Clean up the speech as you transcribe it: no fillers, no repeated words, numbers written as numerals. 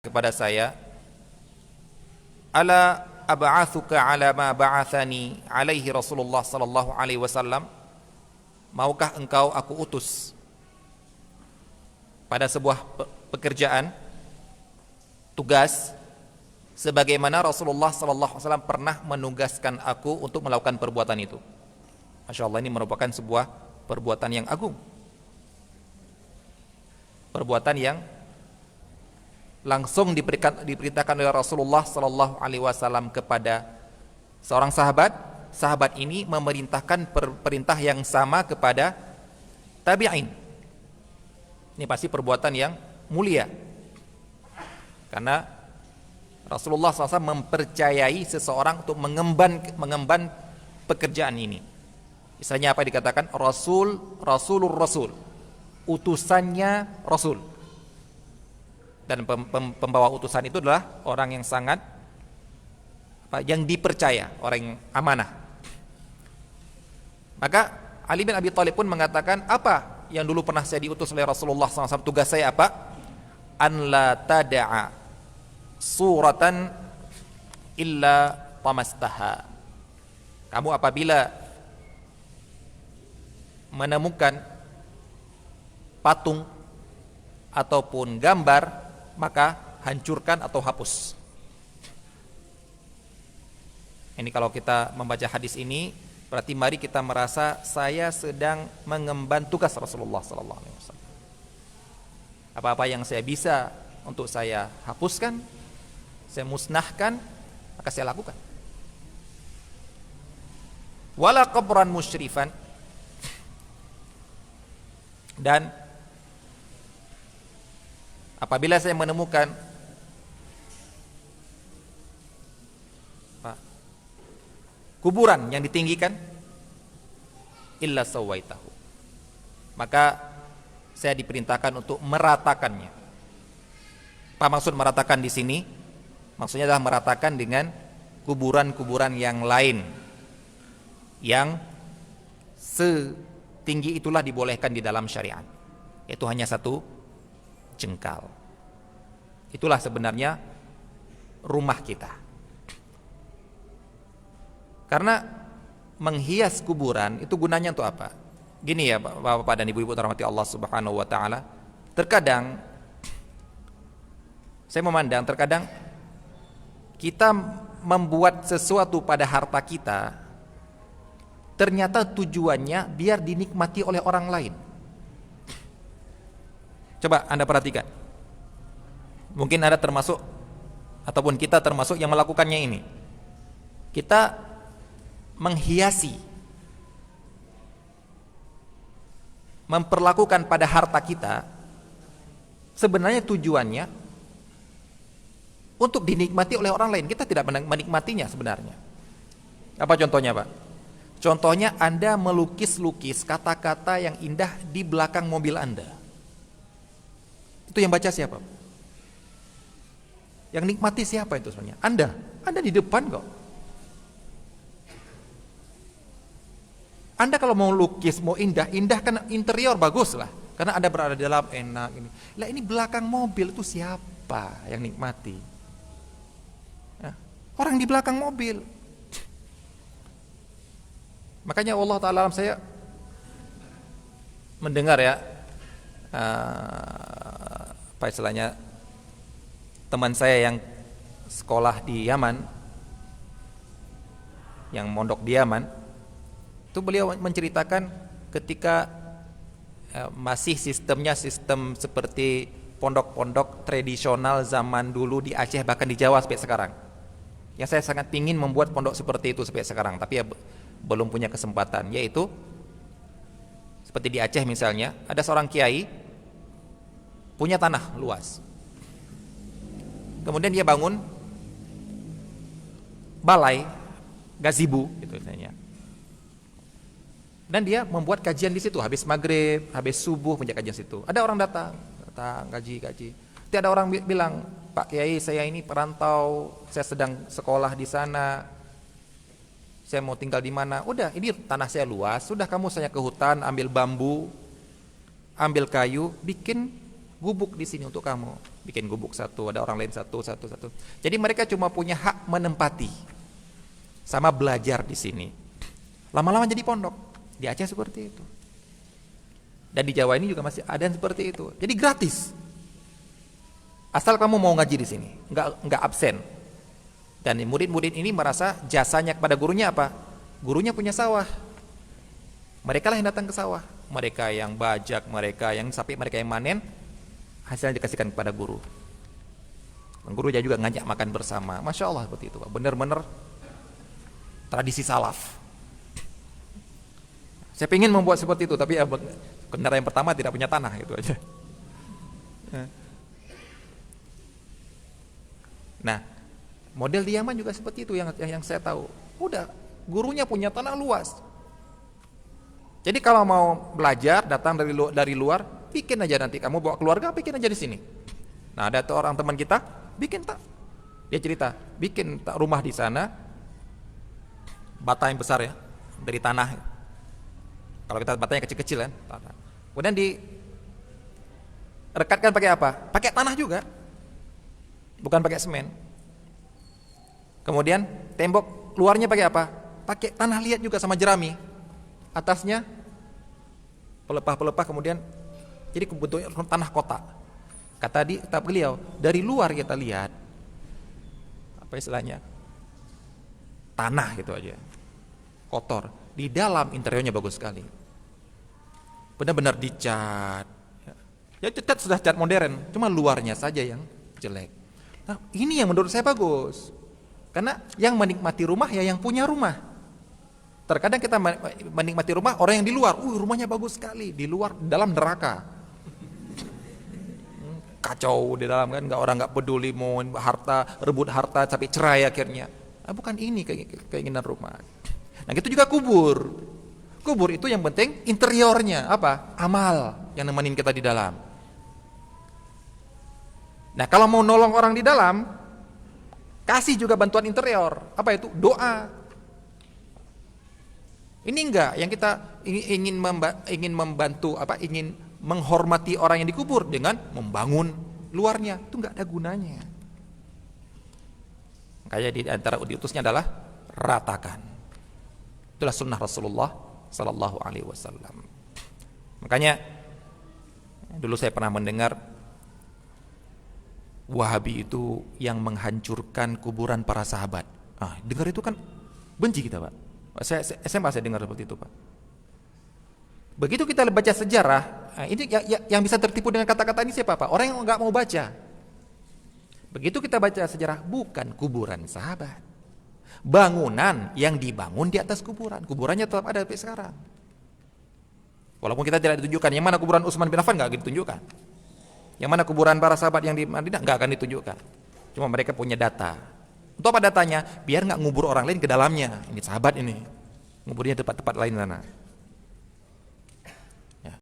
kepada saya, ala ab'atsuka ala ma ba'athani alaihi Rasulullah sallallahu alaihi wasallam, maukah engkau aku utus pada sebuah pekerjaan, tugas, sebagaimana Rasulullah sallallahu alaihi wasallam pernah menugaskan aku untuk melakukan perbuatan itu. Masya Allah, ini merupakan sebuah perbuatan yang agung, perbuatan yang langsung diperintahkan oleh Rasulullah sallallahu alaihi wasallam kepada seorang sahabat. Sahabat ini memerintahkan perintah yang sama kepada tabi'in. Ini pasti perbuatan yang mulia, karena Rasulullah SAW mempercayai seseorang untuk mengemban pekerjaan ini. Misalnya apa dikatakan? Rasulur Rasul, utusannya Rasul. Dan pembawa utusan itu adalah orang yang sangat yang dipercaya, orang yang amanah. Maka Ali bin Abi Thalib pun mengatakan, apa yang dulu pernah saya diutus oleh Rasulullah SAW, tugas saya apa? An la tada'a suratan illa tamastaha. Kamu apabila menemukan patung ataupun gambar, maka hancurkan atau hapus. Ini kalau kita membaca hadis ini, berarti mari kita merasa saya sedang mengemban tugas Rasulullah SAW. Apa-apa yang saya bisa untuk saya hapuskan, saya musnahkan, maka saya lakukan. Wala qabran musyrifan, dan apabila saya menemukan kuburan yang ditinggikan, illa sawaitahu, maka saya diperintahkan untuk meratakannya. Apa maksud meratakan di sini? Maksudnya adalah meratakan dengan kuburan-kuburan yang lain yang setinggi itulah dibolehkan di dalam syariat, yaitu hanya satu jengkal. Itulah sebenarnya rumah kita. Karena menghias kuburan itu gunanya untuk apa? Gini ya Bapak dan Ibu-ibu rahmati Allah Subhanahu wa taala. Terkadang saya memandang, terkadang kita membuat sesuatu pada harta kita, ternyata tujuannya biar dinikmati oleh orang lain. Coba Anda perhatikan. Mungkin Anda termasuk, ataupun kita termasuk yang melakukannya ini. Kita menghiasi, memperlakukan pada harta kita, sebenarnya tujuannya untuk dinikmati oleh orang lain. Kita tidak menikmatinya sebenarnya. Apa contohnya, Pak? Contohnya Anda melukis-lukis kata-kata yang indah di belakang mobil Anda. Itu yang baca siapa? Yang nikmati siapa itu sebenarnya? Anda di depan kok. Anda kalau mau lukis, mau indah kan interior bagus lah, karena Anda berada di dalam enak ini. Lah ini belakang mobil itu siapa yang nikmati? Ya, orang di belakang mobil. Makanya Allah Ta'ala, saya mendengar ya, apa istilahnya, teman saya yang sekolah di Yaman, yang mondok di Yaman, itu beliau menceritakan ketika masih sistemnya sistem seperti pondok-pondok tradisional zaman dulu di Aceh, bahkan di Jawa sampai sekarang. Yang saya sangat ingin membuat pondok seperti itu sampai sekarang, tapi ya belum punya kesempatan. Yaitu seperti di Aceh misalnya, ada seorang kiai punya tanah luas, kemudian dia bangun balai gazebo gitu misalnya, dan dia membuat kajian di situ. Habis maghrib, habis subuh punya kajian situ. Ada orang datang gaji. Tidak ada orang bilang, Pak Kiai, saya ini perantau, saya sedang sekolah di sana, saya mau tinggal di mana. Udah, ini tanah saya luas, sudah kamu saya ke hutan, ambil bambu, ambil kayu, bikin gubuk di sini untuk kamu. bikin gubuk satu, ada orang lain satu. Jadi mereka cuma punya hak menempati sama belajar di sini. Lama-lama jadi pondok. Di Aceh seperti itu. Dan di Jawa ini juga masih ada yang seperti itu. Jadi gratis. Asal kamu mau ngaji di sini, nggak absen. Dan murid-murid ini merasa jasanya kepada gurunya apa? Gurunya punya sawah. Mereka lah yang datang ke sawah. Mereka yang bajak, mereka yang sapi, mereka yang manen, hasilnya dikasihkan kepada guru. Guru juga ngajak makan bersama. Masya Allah seperti itu, Pak. Benar-benar tradisi salaf. Saya ingin membuat seperti itu, tapi ya kendaraan yang pertama tidak punya tanah, itu aja. Nah, model di Yaman juga seperti itu yang saya tahu. Udah, gurunya punya tanah luas. Jadi kalau mau belajar datang dari luar, bikin aja nanti kamu bawa keluarga, bikin aja di sini. Nah, ada tuh orang teman kita bikin tak. Dia cerita, bikin tak rumah di sana, bata yang besar ya, dari tanah. Kalau kita batanya kecil-kecil kan, tanah. Kemudian direkatkan pakai apa? Pakai tanah juga. Bukan pakai semen. Kemudian tembok luarnya pakai apa? Pakai tanah liat juga sama jerami. Atasnya pelepah-pelepah, kemudian jadi bentuknya tanah kotak. Kata beliau, dari luar kita lihat apa istilahnya? Tanah gitu aja. Kotor. Di dalam interiornya bagus sekali. Benar-benar dicat. Ya cat sudah cat modern, cuma luarnya saja yang jelek. Nah, ini yang menurut saya bagus. Karena yang menikmati rumah ya yang punya rumah. Terkadang kita menikmati rumah orang yang di luar, rumahnya bagus sekali, di luar dalam neraka. Kacau di dalam kan, orang nggak peduli mau harta, rebut harta sampai cerai akhirnya. Nah, bukan ini keinginan rumah. Nah, gitu juga kubur. Kubur itu yang penting interiornya apa? Amal yang nemenin kita di dalam. Nah, kalau mau nolong orang di dalam, kasih juga bantuan interior. Apa itu? Doa. Ini enggak yang kita ingin membantu apa? Ingin menghormati orang yang dikubur dengan membangun luarnya. Itu enggak ada gunanya. Makanya di antara diutusnya adalah ratakan. Itulah sunnah Rasulullah sallallahu alaihi wasallam. Makanya dulu saya pernah mendengar Wahabi itu yang menghancurkan kuburan para sahabat. Dengar itu kan benci kita, Pak. Saya SMA saya dengar seperti itu, Pak. Begitu kita baca sejarah, ini yang bisa tertipu dengan kata-kata ini siapa, Pak? Orang yang nggak mau baca. Begitu kita baca sejarah, bukan kuburan sahabat, bangunan yang dibangun di atas kuburan. Kuburannya tetap ada sampai sekarang. Walaupun kita tidak ditunjukkan yang mana kuburan Utsman bin Affan, nggak ditunjukkan. Yang mana kuburan para sahabat yang di Madinah, nggak akan ditunjukkan. Cuma mereka punya data. Untuk apa datanya? Biar nggak ngubur orang lain ke dalamnya. Ini sahabat ini, nguburnya tempat-tempat lain sana.